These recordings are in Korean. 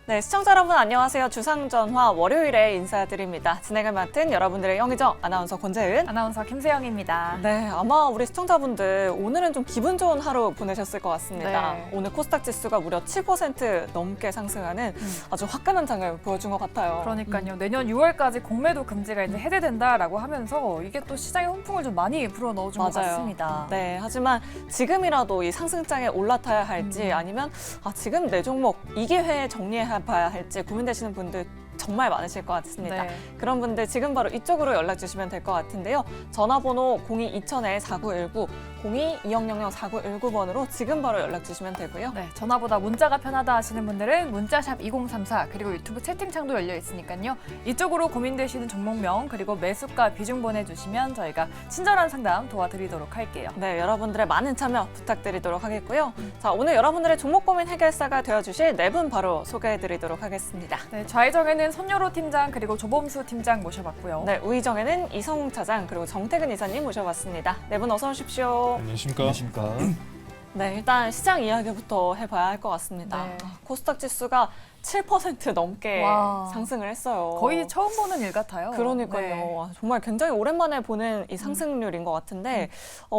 네, 시청자 여러분 안녕하세요. 주상전화 월요일에 인사드립니다. 진행을 맡은 여러분들의 영의정 아나운서 권재은. 아나운서 김세영입니다. 네, 아마 우리 시청자분들 오늘은 좀 기분 좋은 하루 보내셨을 것 같습니다. 네. 오늘 코스닥 지수가 무려 7% 넘게 상승하는 아주 화끈한 장을 보여준 것 같아요. 그러니까요. 내년 6월까지 공매도 금지가 이제 해제된다라고 하면서 이게 또 시장의 혼풍을 좀 많이 불어 넣어준 것 맞아요. 같습니다. 네, 하지만 지금이라도 이 상승장에 올라타야 할지 아니면 지금 내 종목 이 기회에 정리해 봐야 할지 고민되시는 분들 정말 많으실 것 같습니다. 네. 그런 분들 지금 바로 이쪽으로 연락 주시면 될 것 같은데요. 전화번호 02-2000-4919, 02-2000-4919번으로 지금 바로 연락 주시면 되고요. 네, 전화보다 문자가 편하다 하시는 분들은 문자샵 2034 그리고 유튜브 채팅창도 열려 있으니까요. 이쪽으로 고민되시는 종목명 그리고 매수가 비중 보내주시면 저희가 친절한 상담 도와드리도록 할게요. 네, 여러분들의 많은 참여 부탁드리도록 하겠고요. 자, 오늘 여러분들의 종목 고민 해결사가 되어주실 네 분 바로 소개해드리도록 하겠습니다. 네, 좌회정에는 손여로 팀장 그리고 조범수 팀장 모셔봤고요. 네, 우의정에는 이성웅 차장 그리고 정태근 이사님 모셔봤습니다. 네 분 어서 오십시오. 안녕하십니까. 네, 일단 시장 이야기부터 해봐야 할 것 같습니다. 네. 코스닥 지수가 7% 넘게 와. 상승을 했어요. 거의 처음 보는 일 같아요. 그러니까요. 네. 와, 정말 굉장히 오랜만에 보는 이 상승률인 것 같은데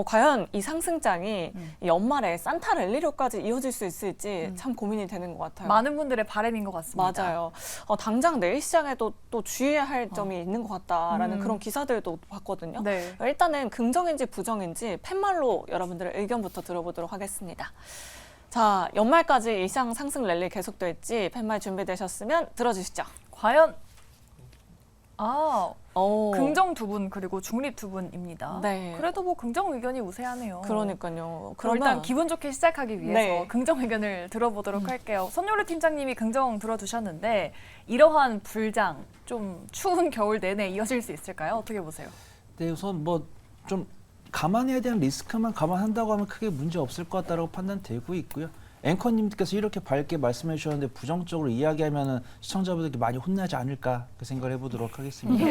과연 이 상승장이 이 연말에 산타 랠리로까지 이어질 수 있을지 참 고민이 되는 것 같아요. 많은 분들의 바람인 것 같습니다. 맞아요. 당장 내일 시장에도 또 주의해야 할 점이 있는 것 같다라는 그런 기사들도 봤거든요. 네. 일단은 긍정인지 부정인지 팻말로 여러분들의 의견부터 들어보도록 하겠습니다. 자, 연말까지 이 시장 상승 랠리 계속될지 팻말 준비되셨으면 들어주시죠. 과연 오. 긍정 두 분 그리고 중립 두 분입니다. 네. 그래도 뭐 긍정 의견이 우세하네요. 그러니까요. 그럼 일단 기분 좋게 시작하기 위해서 네. 긍정 의견을 들어보도록 할게요. 손요리 팀장님이 긍정 들어두셨는데 이러한 불장 좀 추운 겨울 내내 이어질 수 있을까요? 어떻게 보세요? 네, 우선 뭐 좀 감안해야 되는 리스크만 감안한다고 하면 크게 문제 없을 것 같다고 판단되고 있고요. 앵커님께서 이렇게 밝게 말씀해 주셨는데 부정적으로 이야기하면은 시청자분들께 많이 혼나지 않을까 그 생각을 해보도록 하겠습니다.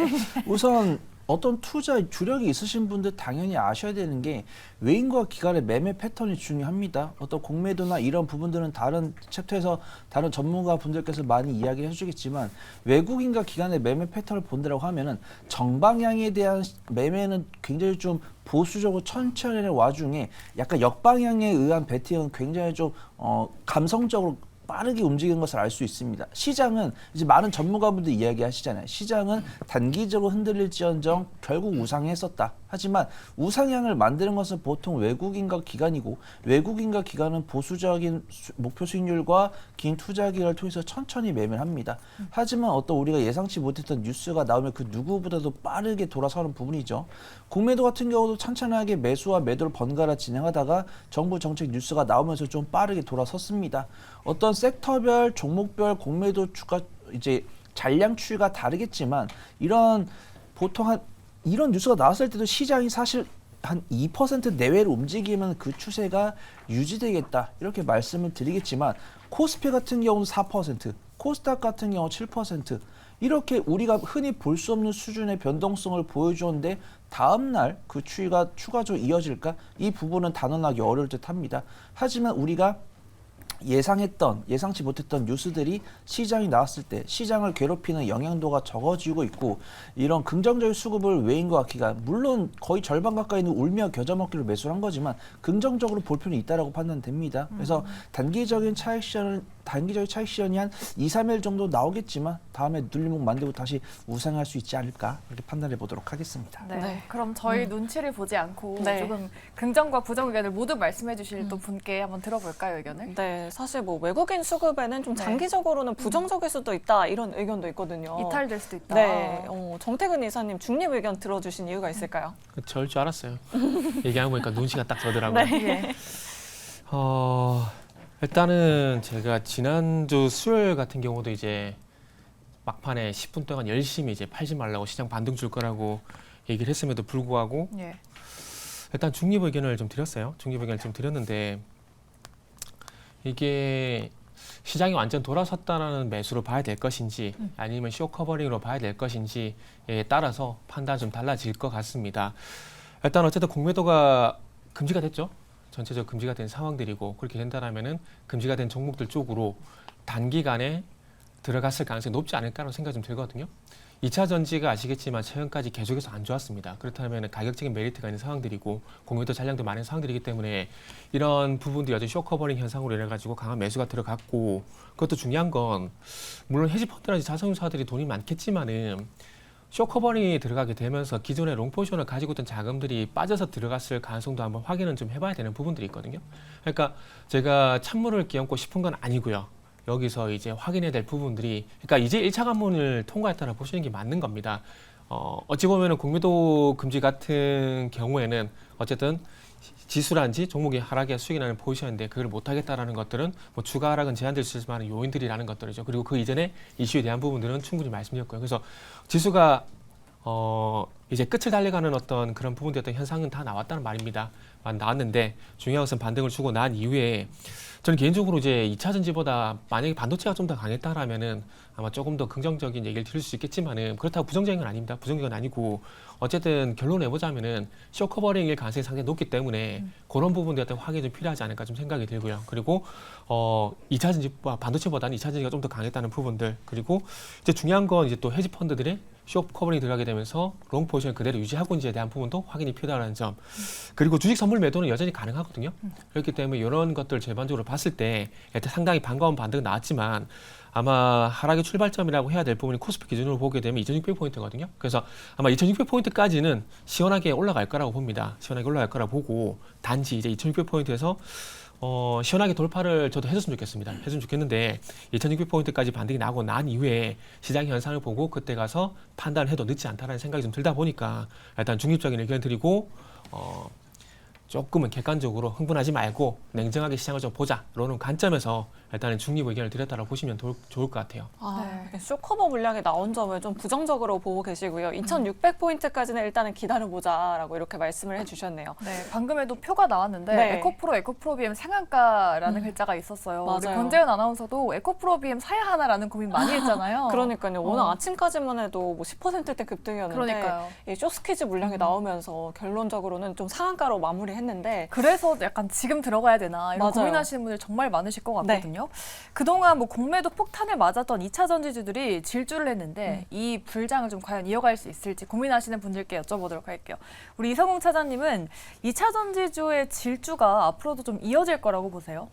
우선 어떤 투자 주력이 있으신 분들 당연히 아셔야 되는 게 외인과 기관의 매매 패턴이 중요합니다. 어떤 공매도나 이런 부분들은 다른 챕터에서 다른 전문가 분들께서 많이 이야기를 해주겠지만 외국인과 기관의 매매 패턴을 본다고 하면은 정방향에 대한 매매는 굉장히 좀 보수적으로 천천히 하는 와중에 약간 역방향에 의한 베팅은 굉장히 좀 감성적으로 빠르게 움직이는 것을 알 수 있습니다. 시장은 이제 많은 전문가분들이 이야기하시잖아요. 시장은 단기적으로 흔들릴지언정 결국 우상했었다. 하지만 우상향을 만드는 것은 보통 외국인과 기관이고 외국인과 기관은 보수적인 목표 수익률과 긴 투자 기간을 통해서 천천히 매매를 합니다. 하지만 어떤 우리가 예상치 못했던 뉴스가 나오면 그 누구보다도 빠르게 돌아서는 부분이죠. 공매도 같은 경우도 찬찬하게 매수와 매도를 번갈아 진행하다가 정부 정책 뉴스가 나오면서 좀 빠르게 돌아섰습니다. 어떤 섹터별, 종목별 공매도 주가 이제 잔량 추이가 다르겠지만 보통 이런 뉴스가 나왔을 때도 시장이 사실 한 2% 내외로 움직이면 그 추세가 유지되겠다 이렇게 말씀을 드리겠지만 코스피 같은 경우는 4%, 코스닥 같은 경우 7% 이렇게 우리가 흔히 볼 수 없는 수준의 변동성을 보여주었는데 다음 날 그 추이가 추가적으로 이어질까? 이 부분은 단언하기 어려울 듯합니다. 하지만 우리가 예상치 못했던 뉴스들이 시장이 나왔을 때 시장을 괴롭히는 영향도가 적어지고 있고 이런 긍정적인 수급을 외인과 기관 물론 거의 절반 가까이는 울며 겨자 먹기로 매수를 한 거지만 긍정적으로 볼 필요는 있다라고 판단됩니다. 그래서 단기적인 차익 시전이 한 2, 3일 정도 나오겠지만 다음에 눌림목 만들고 다시 우상할 수 있지 않을까 이렇게 판단해 보도록 하겠습니다. 네. 네. 그럼 저희 눈치를 보지 않고 네. 조금 긍정과 부정 의견을 모두 말씀해 주실 또 분께 한번 들어볼까요, 의견을? 네, 사실 뭐 외국인 수급에는 좀 네. 장기적으로는 부정적일 수도 있다 이런 의견도 있거든요. 이탈될 수도 있다. 네, 정태근 이사님 중립 의견 들어주신 이유가 있을까요? 저럴 줄 알았어요. 얘기하고 보니까 눈치가 딱 서더라고요. 예. 일단은 제가 지난주 수요일 같은 경우도 이제 막판에 10분 동안 열심히 이제 팔지 말라고 시장 반등 줄 거라고 얘기를 했음에도 불구하고 예. 일단 중립 의견을 좀 드렸어요. 중립 의견을 좀 드렸는데 이게 시장이 완전 돌아섰다는 매수로 봐야 될 것인지 아니면 쇼 커버링으로 봐야 될 것인지에 따라서 판단 좀 달라질 것 같습니다. 일단 어쨌든 공매도가 금지가 됐죠. 전체적으로 금지가 된 상황들이고 그렇게 된다면은 금지가 된 종목들 쪽으로 단기간에 들어갔을 가능성이 높지 않을까라는 생각이 좀 들거든요. 2차 전지가 아시겠지만 최근까지 계속해서 안 좋았습니다. 그렇다면 가격적인 메리트가 있는 상황들이고 공유도 잔량도 많은 상황들이기 때문에 이런 부분도 여전히 쇼커버링 현상으로 인해 가지고 강한 매수가 들어갔고, 그것도 중요한 건 물론 헤지펀드라든지 자산운용사들이 돈이 많겠지만은 쇼커버링이 들어가게 되면서 기존의 롱포지션을 가지고 있던 자금들이 빠져서 들어갔을 가능성도 한번 확인은 좀 해봐야 되는 부분들이 있거든요. 그러니까 제가 찬물을 끼얹고 싶은 건 아니고요. 여기서 이제 확인해야 될 부분들이, 그러니까 이제 1차 관문을 통과했다라 보시는 게 맞는 겁니다. 어찌 보면은 공매도 금지 같은 경우에는 어쨌든 지수란지 종목이 하락에 수익이 나는 포지션인데 그걸 못하겠다라는 것들은 뭐 주가 하락은 제한될 수 있을 만한 요인들이라는 것들이죠. 그리고 그 이전에 이슈에 대한 부분들은 충분히 말씀드렸고요. 그래서 지수가 이제 끝을 달려가는 어떤 그런 부분들 어떤 현상은 다 나왔다는 말입니다. 나왔는데 중요한 것은 반등을 주고 난 이후에 저는 개인적으로 이제 2차 전지보다 만약에 반도체가 좀 더 강했다라면은 아마 조금 더 긍정적인 얘기를 드릴 수 있겠지만은 그렇다고 부정적인 건 아닙니다. 부정적인 건 아니고 어쨌든 결론을 내보자면은 쇼커버링일 가능성이 상당히 높기 때문에 그런 부분들에 대한 확인이 좀 필요하지 않을까 좀 생각이 들고요. 그리고 2차 전지 반도체보다는 2차 전지가 좀 더 강했다는 부분들, 그리고 이제 중요한 건 이제 또 헤지 펀드들의 쇼커버링이 들어가게 되면서 롱 포지션을 그대로 유지하고 있는지에 대한 부분도 확인이 필요하다는 점. 그리고 주식 선물 매도는 여전히 가능하거든요. 그렇기 때문에 이런 것들 전반적으로 봤을 때 상당히 반가운 반등은 나왔지만 아마 하락의 출발점이라고 해야 될 부분이 코스피 기준으로 보게 되면 2600포인트거든요. 그래서 아마 2600포인트까지는 시원하게 올라갈 거라고 봅니다. 시원하게 올라갈 거라고 보고, 단지 이제 2600포인트에서 시원하게 돌파를 저도 해줬으면 좋겠습니다. 해줬으면 좋겠는데 2600포인트까지 반등이 나고 난 이후에 시장 현상을 보고 그때 가서 판단을 해도 늦지 않다라는 생각이 좀 들다 보니까 일단 중립적인 의견을 드리고 조금은 객관적으로 흥분하지 말고 냉정하게 시장을 좀 보자 이런 관점에서 일단은 중립 의견을 드렸다고 보시면 좋을 것 같아요. 네. 쇼커버 물량이 나온 점을 좀 부정적으로 보고 계시고요. 2600포인트까지는 일단은 기다려보자라고 이렇게 말씀을 해주셨네요. 네, 방금에도 표가 나왔는데 네. 에코프로비엠 상한가라는 글자가 있었어요. 우리 맞아요. 권재현 아나운서도 에코프로비엠 사야 하나라는 고민 많이 했잖아요. 그러니까요. 오늘 아침까지만 해도 뭐 10%대 급등이었는데 그러니까요. 이 쇼스퀴즈 물량이 나오면서 결론적으로는 좀 상한가로 마무리했는데 그래서 약간 지금 들어가야 되나 이런 맞아요. 고민하시는 분들 정말 많으실 것 같거든요. 그동안 뭐 공매도 폭탄을 맞았던 2차 전지주들이 질주를 했는데 이 불장을 좀 과연 이어갈 수 있을지 고민하시는 분들께 여쭤보도록 할게요. 우리 이성웅 차장님은 2차 전지주의 질주가 앞으로도 좀 이어질 거라고 보세요?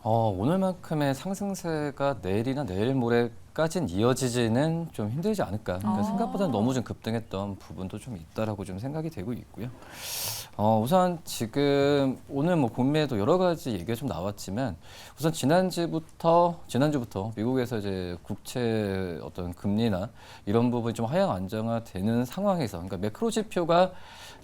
오늘만큼의 상승세가 내일이나 내일 모레까지는 이어지지는 좀 힘들지 않을까. 그러니까 생각보다 너무 좀 급등했던 부분도 좀 있다라고 좀 생각이 되고 있고요. 우선 지금 오늘 뭐 공매도 여러 가지 얘기가 좀 나왔지만 우선 지난주부터 미국에서 이제 국채 어떤 금리나 이런 부분이 좀 하향 안정화되는 상황에서, 그러니까 매크로 지표가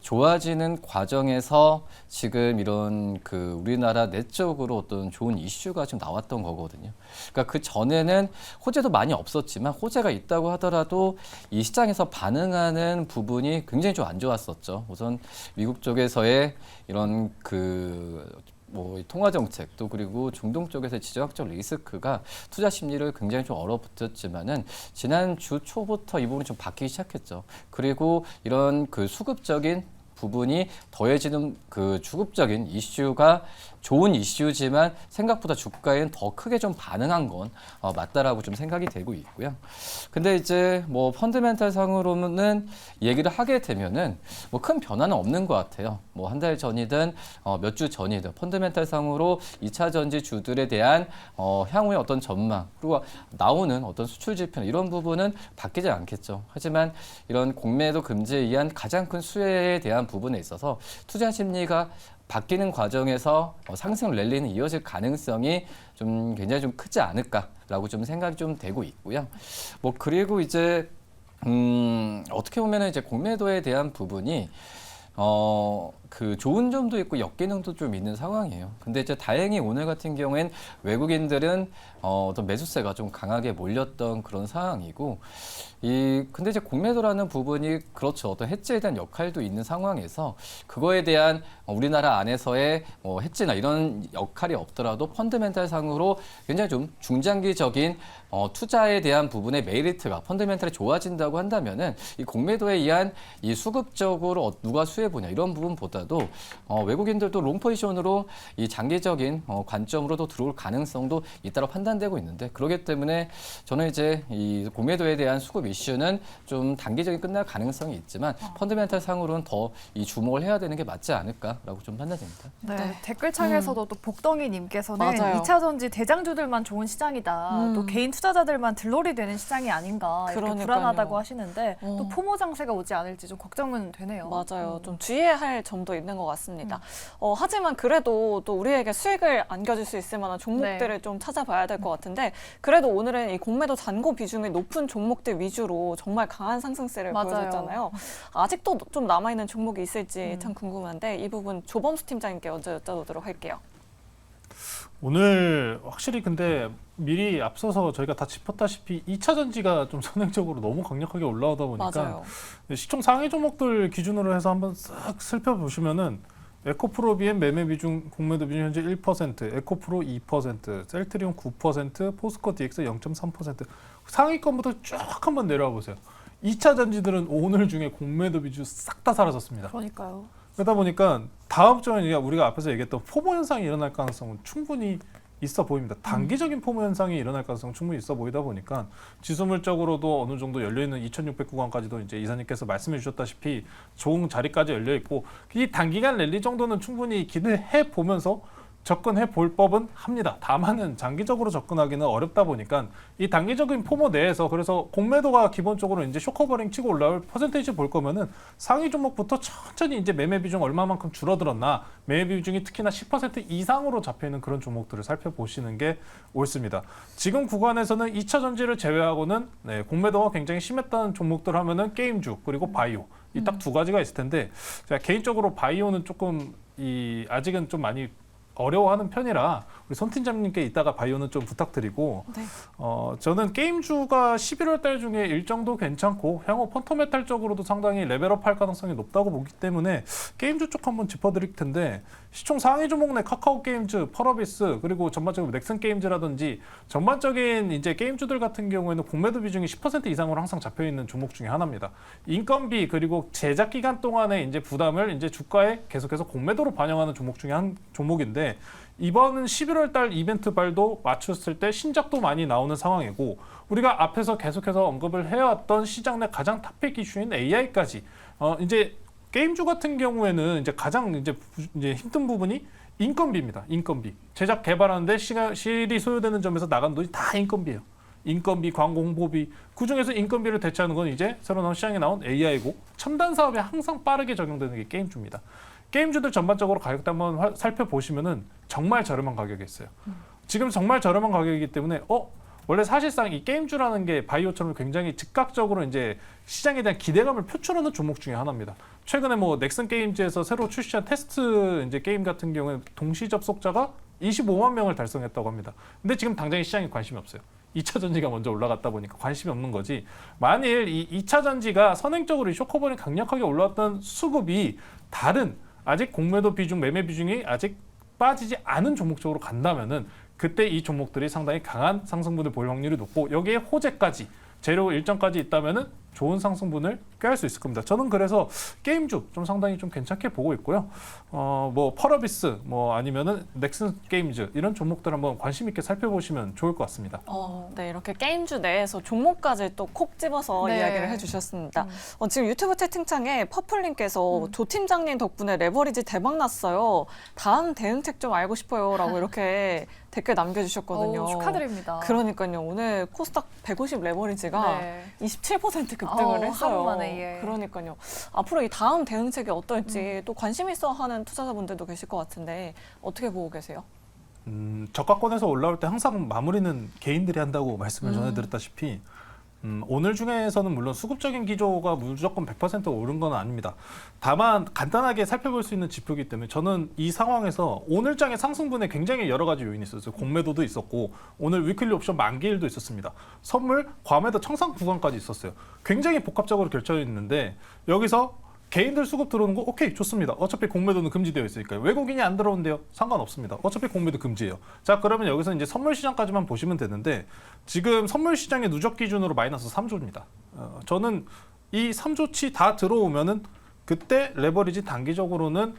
좋아지는 과정에서 지금 이런 그 우리나라 내적으로 어떤 좋은 이슈가 좀 나왔던 거거든요. 그러니까 그 전에는 호재도 많이 없었지만 호재가 있다고 하더라도 이 시장에서 반응하는 부분이 굉장히 좀 안 좋았었죠. 우선 미국 쪽에서의 이런 뭐 통화 정책 또 그리고 중동 쪽에서의 지정학적 리스크가 투자 심리를 굉장히 좀 얼어붙였지만은 지난 주 초부터 이 부분이 좀 바뀌기 시작했죠. 그리고 이런 그 수급적인 부분이 더해지는 그 주급적인 이슈가 좋은 이슈지만 생각보다 주가에는 더 크게 좀 반응한 건 맞다라고 좀 생각이 되고 있고요. 근데 이제 뭐 펀드멘탈 상으로는 얘기를 하게 되면은 뭐 큰 변화는 없는 것 같아요. 뭐 한 달 전이든 몇 주 전이든 펀드멘탈 상으로 2차 전지 주들에 대한 향후의 어떤 전망 그리고 나오는 어떤 수출 지표 이런 부분은 바뀌지 않겠죠. 하지만 이런 공매도 금지에 의한 가장 큰 수혜에 대한 부분에 있어서 투자 심리가 바뀌는 과정에서 상승 랠리는 이어질 가능성이 좀 굉장히 좀 크지 않을까라고 좀 생각이 좀 되고 있고요. 뭐 그리고 이제 어떻게 보면은 이제 공매도에 대한 부분이 그 좋은 점도 있고 역기능도 좀 있는 상황이에요. 근데 이제 다행히 오늘 같은 경우엔 외국인들은 어떤 매수세가 좀 강하게 몰렸던 그런 상황이고, 근데 이제 공매도라는 부분이 그렇죠. 어떤 해지에 대한 역할도 있는 상황에서 그거에 대한 우리나라 안에서의 해지나 이런 역할이 없더라도 펀드멘탈 상으로 굉장히 좀 중장기적인 투자에 대한 부분의 메리트가 펀드멘탈이 좋아진다고 한다면은 이 공매도에 의한 이 수급적으로 누가 수혜 보냐 이런 부분보다 것보다도 외국인들도 롱 포지션으로 이 장기적인 관점으로도 들어올 가능성도 있다고 판단되고 있는데 그렇기 때문에 저는 이제 이 공매도에 대한 수급 이슈는 좀 단기적인 끝날 가능성이 있지만 펀더멘탈 상으로는 더 이 주목을 해야 되는 게 맞지 않을까라고 좀 판단됩니다. 네, 네. 댓글창에서도 또 복덩이님께서는 맞아요. 2차 전지 대장주들만 좋은 시장이다. 또 개인 투자자들만 들러리 되는 시장이 아닌가 이렇게 그러니까요. 불안하다고 하시는데 또 어. 포모 장세가 오지 않을지 좀 걱정은 되네요. 맞아요. 좀 주의해야 할 점도 있는 것 같습니다. 하지만 그래도 또 우리에게 수익을 안겨줄 수 있을 만한 종목들을 좀 찾아봐야 될 것 같은데 그래도 오늘은 이 공매도 잔고 비중이 높은 종목들 위주로 정말 강한 상승세를 맞아요. 보여줬잖아요. 아직도 좀 남아있는 종목이 있을지 참 궁금한데 이 부분 조범수 팀장님께 먼저 여쭤보도록 할게요. 오늘 확실히 근데 미리 앞서서 저희가 다 짚었다시피 2차 전지가 좀 선행적으로 너무 강력하게 올라오다 보니까 맞아요. 시총 상위 종목들 기준으로 해서 한번 싹 살펴보시면은 에코프로 비엠 매매 비중 공매도 비중 현재 1%, 에코프로 2%, 셀트리온 9%, 포스코 DX 0.3% 상위권부터 쭉 한번 내려와 보세요. 2차 전지들은 오늘 중에 공매도 비중 싹 다 사라졌습니다. 그러니까요. 그러다 보니까 다음 주에 우리가 앞에서 얘기했던 포모 현상이 일어날 가능성은 충분히 있어 보입니다. 단기적인 포모 현상이 일어날 가능성은 충분히 있어 보이다 보니까 지수물적으로도 어느 정도 열려있는 2600구간까지도 이제 이사님께서 말씀해 주셨다시피 좋은 자리까지 열려있고 이 단기간 랠리 정도는 충분히 기대해 보면서 접근해 볼 법은 합니다. 다만은 장기적으로 접근하기는 어렵다 보니까 이 단기적인 포모 내에서 그래서 공매도가 기본적으로 이제 쇼커버링 치고 올라올 퍼센테이지 볼 거면은 상위 종목부터 천천히 이제 매매 비중 얼마만큼 줄어들었나 매매 비중이 특히나 10% 이상으로 잡혀 있는 그런 종목들을 살펴보시는 게 옳습니다. 지금 구간에서는 2차 전지를 제외하고는 공매도가 굉장히 심했다는 종목들 하면은 게임주 그리고 바이오 이 딱 두 가지가 있을 텐데 제가 개인적으로 바이오는 조금 아직은 좀 많이 어려워하는 편이라 우리 손 팀장님께 이따가 바이오는 좀 부탁드리고 네. 저는 게임주가 11월 달 중에 일정도 괜찮고 향후 펀터메탈 쪽으로도 상당히 레벨업할 가능성이 높다고 보기 때문에 게임주 쪽 한번 짚어드릴 텐데 시총 상위 종목 내 카카오 게임즈, 펄어비스 그리고 전반적으로 넥슨 게임즈라든지 전반적인 이제 게임주들 같은 경우에는 공매도 비중이 10% 이상으로 항상 잡혀 있는 종목 중에 하나입니다. 인건비 그리고 제작 기간 동안의 이제 부담을 이제 주가에 계속해서 공매도로 반영하는 종목 중에 한 종목인데 이번은 11월 달 이벤트 발도 맞췄을 때 신작도 많이 나오는 상황이고 우리가 앞에서 계속해서 언급을 해왔던 시장 내 가장 탑픽 이슈인 AI까지 이제 게임주 같은 경우에는 이제 가장 이제 힘든 부분이 인건비입니다. 인건비. 제작 개발하는데 실이 소요되는 점에서 나간 돈이 다 인건비예요. 인건비, 광고 홍보비. 그중에서 인건비를 대체하는 건 이제 새로 나온 시장에 나온 AI고 첨단 사업에 항상 빠르게 적용되는 게 게임주입니다. 게임주들 전반적으로 가격대 한번 살펴보시면은 정말 저렴한 가격에 있어요. 지금 정말 저렴한 가격이기 때문에 원래 사실상 이 게임주라는 게 바이오처럼 굉장히 즉각적으로 이제 시장에 대한 기대감을 표출하는 종목 중에 하나입니다. 최근에 뭐 넥슨 게임즈에서 새로 출시한 테스트 이제 게임 같은 경우에 동시 접속자가 25만 명을 달성했다고 합니다. 근데 지금 당장에 시장에 관심이 없어요. 2차 전지가 먼저 올라갔다 보니까 관심이 없는 거지. 만일 이 2차 전지가 선행적으로 쇼커버링 강력하게 올라왔던 수급이 다른 아직 공매도 비중, 매매 비중이 아직 빠지지 않은 종목 쪽으로 간다면은 그때 이 종목들이 상당히 강한 상승분을 보일 확률이 높고 여기에 호재까지 재료 일정까지 있다면은 좋은 상승분을 꾀할 수 있을 겁니다. 저는 그래서 게임주 좀 상당히 좀 괜찮게 보고 있고요. 뭐 펄어비스 뭐 아니면은 넥슨 게임즈 이런 종목들 한번 관심 있게 살펴보시면 좋을 것 같습니다. 네, 이렇게 게임주 내에서 종목까지 또 콕 집어서 네. 이야기를 해주셨습니다. 지금 유튜브 채팅창에 퍼플님께서 조 팀장님 덕분에 레버리지 대박 났어요. 다음 대응책 좀 알고 싶어요라고 이렇게 댓글 남겨주셨거든요. 축하드립니다. 그러니까요. 오늘 코스닥 150 레버리지가 네. 27% 급등을 했어요. 하루 만에, 예. 그러니까요. 앞으로 이 다음 대응책이 어떨지 또 관심 있어 하는 투자자분들도 계실 것 같은데 어떻게 보고 계세요? 저가권에서 올라올 때 항상 마무리는 개인들이 한다고 말씀을 전해드렸다시피 오늘 중에서는 물론 수급적인 기조가 무조건 100% 오른 건 아닙니다. 다만 간단하게 살펴볼 수 있는 지표이기 때문에 저는 이 상황에서 오늘장의 상승분에 굉장히 여러 가지 요인이 있었어요. 공매도도 있었고 오늘 위클리 옵션 만기일도 있었습니다. 선물, 과매도 청산 구간까지 있었어요. 굉장히 복합적으로 겹쳐 있는데 여기서 개인들 수급 들어오는 거 오케이 좋습니다. 어차피 공매도는 금지되어 있으니까요. 외국인이 안 들어온대요. 상관없습니다. 어차피 공매도 금지예요. 자 그러면 여기서 이제 선물 시장까지만 보시면 되는데 지금 선물 시장의 누적 기준으로 마이너스 3조입니다. 저는 이 3조치 다 들어오면은 그때 레버리지 단기적으로는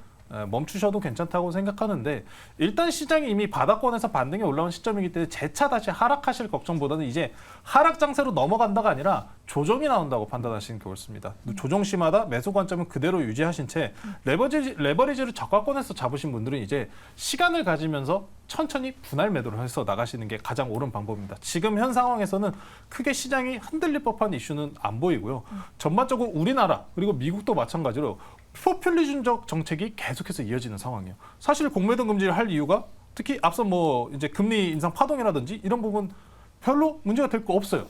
멈추셔도 괜찮다고 생각하는데 일단 시장이 이미 바닥권에서 반등이 올라온 시점이기 때문에 재차 다시 하락하실 걱정보다는 이제 하락 장세로 넘어간다가 아니라 조정이 나온다고 판단하시는 게 옳습니다. 조정 시마다 매수 관점은 그대로 유지하신 채 레버리지를 저가권에서 잡으신 분들은 이제 시간을 가지면서 천천히 분할 매도를 해서 나가시는 게 가장 옳은 방법입니다. 지금 현 상황에서는 크게 시장이 흔들릴 법한 이슈는 안 보이고요. 전반적으로 우리나라 그리고 미국도 마찬가지로 포퓰리즘적 정책이 계속해서 이어지는 상황이에요. 사실 공매도 금지를 할 이유가 특히 앞서 뭐 이제 금리 인상 파동이라든지 이런 부분 별로 문제가 될 거 없어요.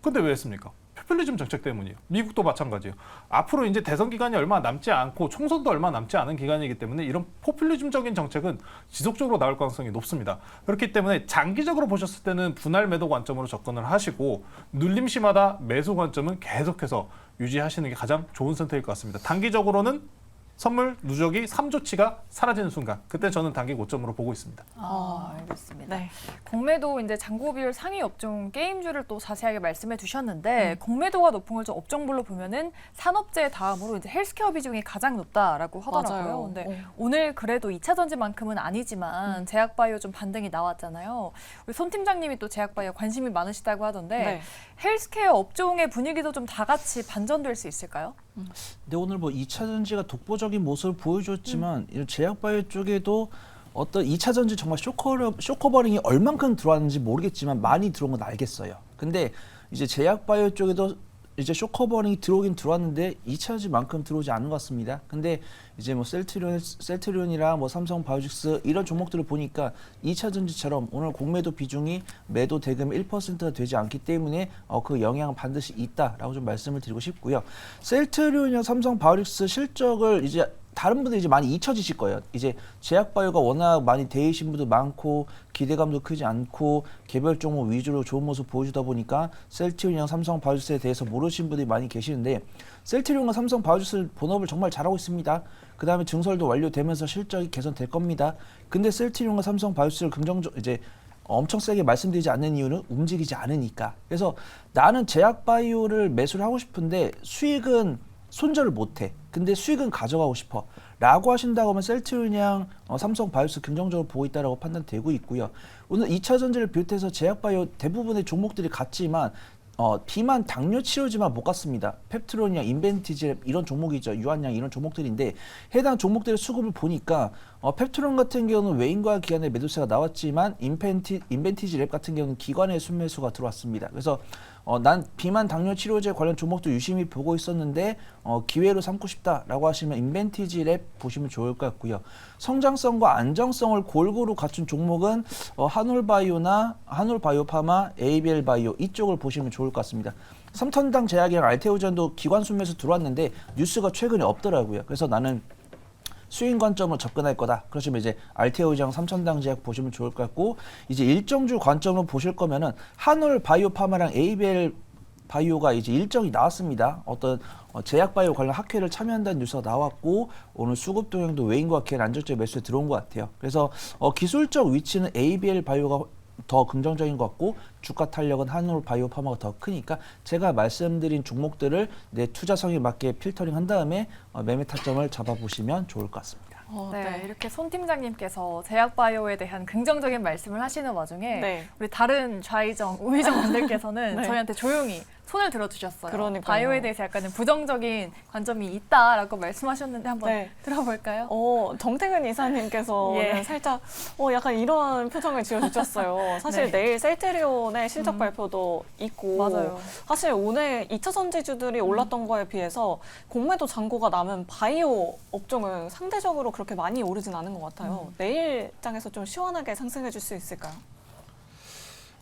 근데 왜 했습니까? 포퓰리즘 정책 때문이에요. 미국도 마찬가지예요. 앞으로 이제 대선 기간이 얼마 남지 않고 총선도 얼마 남지 않은 기간이기 때문에 이런 포퓰리즘적인 정책은 지속적으로 나올 가능성이 높습니다. 그렇기 때문에 장기적으로 보셨을 때는 분할 매도 관점으로 접근을 하시고 눌림 시마다 매수 관점은 계속해서 유지하시는 게 가장 좋은 선택일 것 같습니다. 단기적으로는 선물 누적이 3조치가 사라지는 순간 그때 저는 단기 고점으로 보고 있습니다. 알겠습니다. 네. 공매도 이제 잔고 비율 상위 업종 게임주를 또 자세하게 말씀해 주셨는데 공매도가 높은 걸 좀 업종별로 보면은 산업재 다음으로 이제 헬스케어 비중이 가장 높다라고 하더라고요. 맞아요. 근데 오늘 그래도 2차 전지만큼은 아니지만 제약바이오 좀 반등이 나왔잖아요. 우리 손 팀장님이 또 제약바이오 관심이 많으시다고 하던데 네. 헬스케어 업종의 분위기도 좀 다 같이 반전될 수 있을까요? 근데 오늘 뭐 2차 전지가 독보적인 모습을 보여줬지만 이런 제약바이오 쪽에도 어떤 2차 전지 정말 쇼커버링이 얼만큼 들어왔는지 모르겠지만 많이 들어온 건 알겠어요. 근데 이제 제약바이오 쪽에도 이제 쇼커버링이 들어오긴 들어왔는데 2차 전지만큼 들어오지 않은 것 같습니다. 근데 이제 뭐 셀트리온이랑 뭐 삼성 바이오직스 이런 종목들을 보니까 2차 전지처럼 오늘 공매도 비중이 매도 대금 1%가 되지 않기 때문에 그 영향은 반드시 있다라고 좀 말씀을 드리고 싶고요. 셀트리온이랑 삼성 바이오직스 실적을 이제 다른 분들이 이제 많이 잊혀지실 거예요. 이제 제약바이오가 워낙 많이 대이신 분도 많고 기대감도 크지 않고 개별 종목 위주로 좋은 모습 보여주다 보니까 셀트리온이랑 삼성 바이오직스에 대해서 모르시는 분들이 많이 계시는데 셀트리온과 삼성 바이오직스 본업을 정말 잘하고 있습니다. 그 다음에 증설도 완료되면서 실적이 개선될 겁니다. 근데 셀트리온과 삼성 바이오직스를 이제 엄청 세게 말씀드리지 않는 이유는 움직이지 않으니까. 그래서 나는 제약바이오를 매수를 하고 싶은데 수익은 손절을 못해. 근데 수익은 가져가고 싶어. 라고 하신다고 하면 셀트리온이랑 삼성 바이오스 긍정적으로 보고 있다고 판단되고 있고요. 오늘 2차 전지를 비롯해서 제약바이오 대부분의 종목들이 같지만 비만 당뇨 치료제만 못 갔습니다. 펩트론이나 인벤티지 이런 종목이 있죠. 유한양 이런 종목들인데 해당 종목들의 수급을 보니까 펩트론 같은 경우는 외인과 기관의 매도세가 나왔지만 인벤티지 랩 같은 경우는 기관의 순매수가 들어왔습니다. 그래서 난 비만 당뇨 치료제 관련 종목도 유심히 보고 있었는데 기회로 삼고 싶다라고 하시면 인벤티지 랩 보시면 좋을 것 같고요. 성장성과 안정성을 골고루 갖춘 종목은 한올바이오나 한올바이오파마, ABL 바이오 이쪽을 보시면 좋을 것 같습니다. 삼천당 제약이랑 알테오젠도 기관 순매수 들어왔는데 뉴스가 최근에 없더라고요. 그래서 나는 수익 관점으로 접근할 거다. 그러시면 이제 알테오장, 삼천당 제약 보시면 좋을 것 같고 이제 일정주 관점으로 보실 거면은 한올 바이오파마랑 ABL 바이오가 이제 일정이 나왔습니다. 어떤 제약 바이오 관련 학회를 참여한다는 뉴스가 나왔고 오늘 수급 동향도 외인과 기관 안정적 매수에 들어온 것 같아요. 그래서 기술적 위치는 ABL 바이오가 더 긍정적인 것 같고 주가 탄력은 한올 바이오파마가 더 크니까 제가 말씀드린 종목들을 내 투자성에 맞게 필터링 한 다음에 매매 타점을 잡아보시면 좋을 것 같습니다. 네, 이렇게 손 팀장님께서 제약바이오에 대한 긍정적인 말씀을 하시는 와중에 네. 우리 다른 좌의정, 우의정 분들께서는 네. 저희한테 조용히 손을 들어주셨어요. 그러니까요. 바이오에 대해서 약간은 부정적인 관점이 있다라고 말씀하셨는데 한번 네. 들어볼까요? 정태근 이사님께서는 예. 살짝 약간 이런 표정을 지어주셨어요. 사실 네. 내일 셀트리온의 실적 발표도 있고 맞아요. 사실 오늘 2차 전지주들이 올랐던 거에 비해서 공매도 잔고가 남은 바이오 업종은 상대적으로 그렇게 많이 오르진 않은 것 같아요. 내일 장에서 좀 시원하게 상승해 줄 수 있을까요?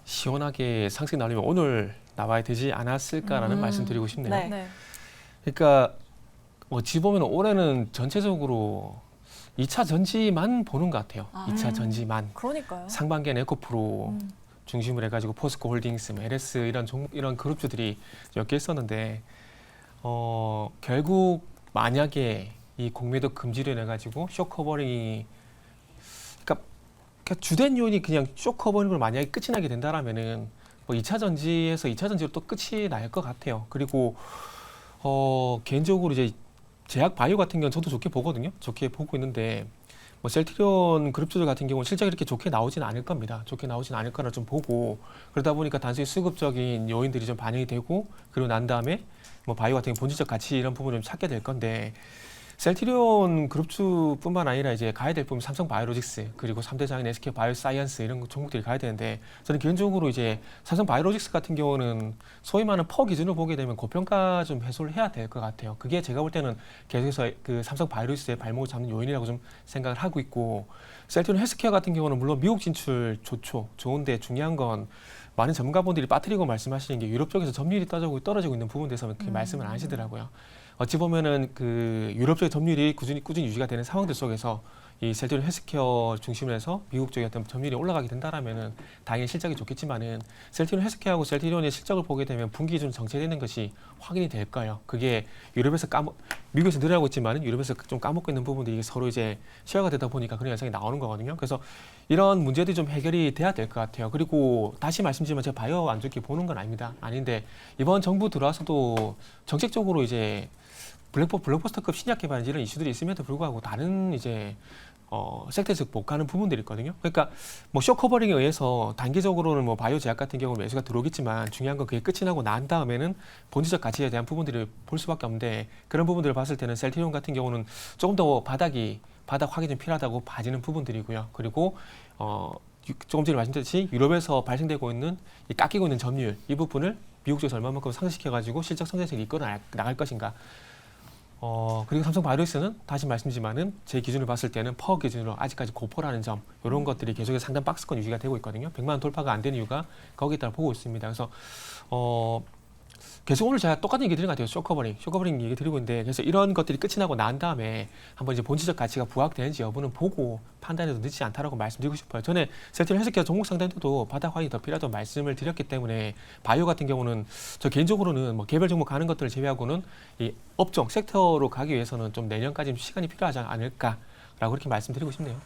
시원하게 상승 나려면 오늘 나와야 되지 않았을까라는 말씀 드리고 싶네요. 네. 네. 그러니까 어찌 보면 올해는 전체적으로 2차 전지만 보는 것 같아요. 2차 전지만. 그러니까요. 상반기에는 에코프로 중심으로 해가지고 포스코 홀딩스, LS 이런 그룹주들이 몇 개 있었는데 결국 만약에 이 공매도 금지를 해가지고 쇼커버링이 그러니까 주된 요인이 그냥 쇼커버링으로 만약에 끝이 나게 된다라면은 뭐 2차 전지에서 2차 전지로 또 끝이 날 것 같아요. 그리고 개인적으로 이제 제약 바이오 같은 경우는 저도 좋게 보거든요. 좋게 보고 있는데 뭐 셀트리온 그룹주들 같은 경우는 실제 이렇게 좋게 나오지는 않을 겁니다. 좋게 나오지는 않을 거라 좀 보고 그러다 보니까 단순히 수급적인 요인들이 좀 반영이 되고 그리고 난 다음에 뭐 바이오 같은 경우 본질적 가치 이런 부분을 좀 찾게 될 건데 셀트리온 그룹주뿐만 아니라 이제 가야 될 부분 삼성 바이오로직스 그리고 3대 장인 SK 바이오사이언스 이런 종목들이 가야 되는데 저는 개인적으로 이제 삼성 바이오로직스 같은 경우는 소위 말하는 퍼 기준으로 보게 되면 고평가 좀 해소를 해야 될 것 같아요. 그게 제가 볼 때는 계속해서 그 삼성 바이오로직스의 발목을 잡는 요인이라고 좀 생각을 하고 있고 셀트리온 헬스케어 같은 경우는 물론 미국 진출 좋죠. 좋은데 중요한 건 많은 전문가분들이 빠뜨리고 말씀하시는 게 유럽 쪽에서 점유율이 떨어지고 있는 부분에 대해서 그렇게 말씀을 안 하시더라고요. 어찌 보면은 그 유럽 쪽의 점유율이 꾸준히 유지가 되는 상황들 속에서 이 셀트리온 헬스케어 중심으로 해서 미국 쪽의 어떤 점유율이 올라가게 된다라면은 당연히 실적이 좋겠지만은 셀트리온 헬스케어하고 셀트리온의 실적을 보게 되면 분기 기준 정체되는 것이 확인이 될 거예요. 그게 유럽에서 미국에서 늘어나고 있지만은 유럽에서 좀 까먹고 있는 부분들이 이게 서로 이제 시화가 되다 보니까 그런 현상이 나오는 거거든요. 그래서 이런 문제들이 좀 해결이 돼야 될 것 같아요. 그리고 다시 말씀드리면 제가 바이오 안 좋게 보는 건 아닙니다. 아닌데 이번 정부 들어와서도 정책적으로 이제 블록버스터급 신약 개발 이런 이슈들이 있음에도 불구하고 다른 이제 섹터에서 못 가는 부분들이 있거든요. 그러니까 뭐 쇼커버링에 의해서 단기적으로는 뭐 바이오 제약 같은 경우는 매수가 들어오겠지만 중요한 건 그게 끝이 나고 난 다음에는 본질적 가치에 대한 부분들을 볼 수밖에 없는데 그런 부분들을 봤을 때는 셀트리온 같은 경우는 조금 더 바닥 확인이 좀 필요하다고 봐지는 부분들이고요. 그리고 조금 전에 말씀드렸듯이 유럽에서 발생되고 있는 깎이고 있는 점유율 이 부분을 미국 쪽에서 얼마만큼 상승시켜가지고 실적 성장세를 이끌어 나갈 것인가. 그리고 삼성 바이오로직스는 다시 말씀드리지만은 제 기준을 봤을 때는 퍼 기준으로 아직까지 고퍼라는 점 이런 것들이 계속해서 상당 박스권 유지가 되고 있거든요. 100만 원 돌파가 안 되는 이유가 거기에 따라 보고 있습니다. 그래서 계속 오늘 제가 똑같은 얘기 드린 것 같아요. 쇼커버링 얘기 드리고 있는데 그래서 이런 것들이 끝이 나고 난 다음에 한번 이제 본질적 가치가 부각되는지 여부는 보고 판단해도 늦지 않다라고 말씀드리고 싶어요. 전에 셀트리온 헬스케어 종목 상담 때도 바닥 확인이 더 필요하다고 말씀을 드렸기 때문에 바이오 같은 경우는 저 개인적으로는 뭐 개별 종목 가는 것들을 제외하고는 이 업종 섹터로 가기 위해서는 좀 내년까지 시간이 필요하지 않을까라고 그렇게 말씀드리고 싶네요.